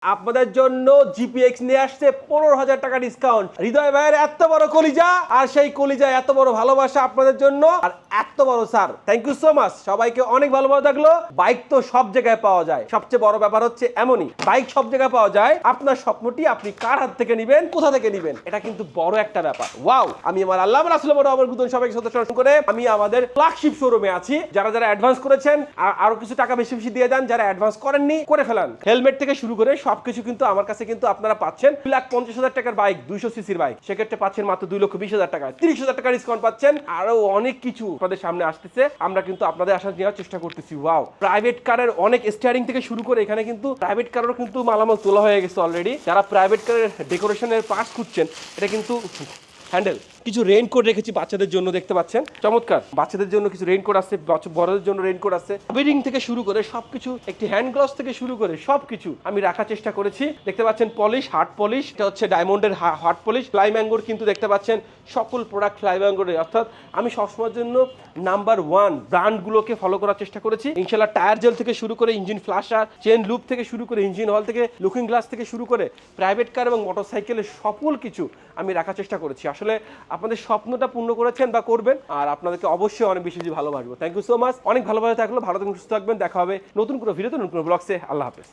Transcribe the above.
আপনাদের জন্য জিপিএক্স নিয়ে আসছে 15,000 টাকা ডিসকাউন্ট। হৃদয় ভাইয়ের এত বড় কলিজা, আর সেই কলিজা এত বড় ভালোবাসা আপনাদের জন্য, আর এত বড় sir, thank you so much. সবাইকে অনেক ভালোভাবে থাকলো। বাইক তো সব জায়গায় পাওয়া যায়, সবচেয়ে বড় ব্যাপার হচ্ছে এমনই বাইক সব জায়গায় পাওয়া যায়। আপনার স্বপ্নটি আপনি কার হাত থেকে নিবেন, কোথা থেকে নিবেন, এটা কিন্তু বড় একটা ব্যাপার। ওয়াও, আমি আমার আল্লাহ রাসূলের বড় আমার গুদন সবাইকে সদস্য করে আমি আমাদের ফ্ল্যাগশিপ শোরুমে আছি। যারা যারা অ্যাডভান্স করেছেন আরো কিছু টাকা বেশি বেশি দিয়ে দেন, যারা অ্যাডভান্স করেননি করে ফেলান। হেলমেট থেকে শুরু করে সবকিছু কিন্তু আমার কাছে কিন্তু আপনারা পাচ্ছেন। 2,50,000 টাকার বাইক, 200 সিসির বাইক, সেক্ষেত্রে পাচ্ছেন মাত্র 2,20,000 টাকা, 30,000 টাকা ডিসকাউন্ট পাচ্ছেন। আরো অনেক কিছু আপনাদের সামনে আসতেছে, আমরা কিন্তু আপনাদের আশা নেওয়ার চেষ্টা করতেছি। ওয়াও, প্রাইভেট কারের অনেক স্টিয়ারিং থেকে শুরু করে এখানে কিন্তু প্রাইভেট কারেরও কিন্তু মালামাল তোলা হয়ে গেছে অলরেডি। যারা প্রাইভেট কারের ডেকোরেশনের পার্টস খুঁজছেন, এটা কিন্তু হ্যান্ডেল। কিছু রেইনকোট রেখেছি বাচ্চাদের জন্য, দেখতে পাচ্ছেন চমৎকার। বাচ্চাদের জন্য কিছু রেইনকোট আছে, বড়দের জন্য রেইনকোট আছে। বেডিং থেকে শুরু করে সবকিছু, একটি হ্যান্ড গ্লাভস থেকে শুরু করে সবকিছু আমি রাখার চেষ্টা করেছি। দেখতে পাচ্ছেন পলিশ, হার্ড পলিশ, এটা হচ্ছে ডায়মন্ডের হার্ড পলিশ। ফ্লাই ম্যাঙ্গোর কিন্তু দেখতে পাচ্ছেন সকল প্রোডাক্ট ফ্লাই ম্যাঙ্গোর, অর্থাৎ আমি সবসময়ের জন্য নাম্বার 1 ব্র্যান্ডগুলোকে ফলো করার চেষ্টা করেছি। ইনশাআল্লাহ টায়ার জেল থেকে শুরু করে ইঞ্জিন ফ্লাশার, চেন লুপ থেকে শুরু করে ইঞ্জিন হল থেকে লুকিং গ্লাস থেকে শুরু করে প্রাইভেট কার এবং মোটরসাইকেলের সকল কিছু আমি রাখার চেষ্টা করেছি। আসলে আপনাদের স্বপ্নটা পূর্ণ করেছেন বা করবেন, আর আপনাদেরকে অবশ্যই অনেক বেশি ভালোবাসবো। Thank you so much. অনেক ভালোভাবে থাকলো, ভালো থাকবেন, সুস্থ থাকবেন। দেখা হবে নতুন কোনো ভিডিওতে, নতুন কোনো ব্লগসে। আল্লাহ হাফেজ।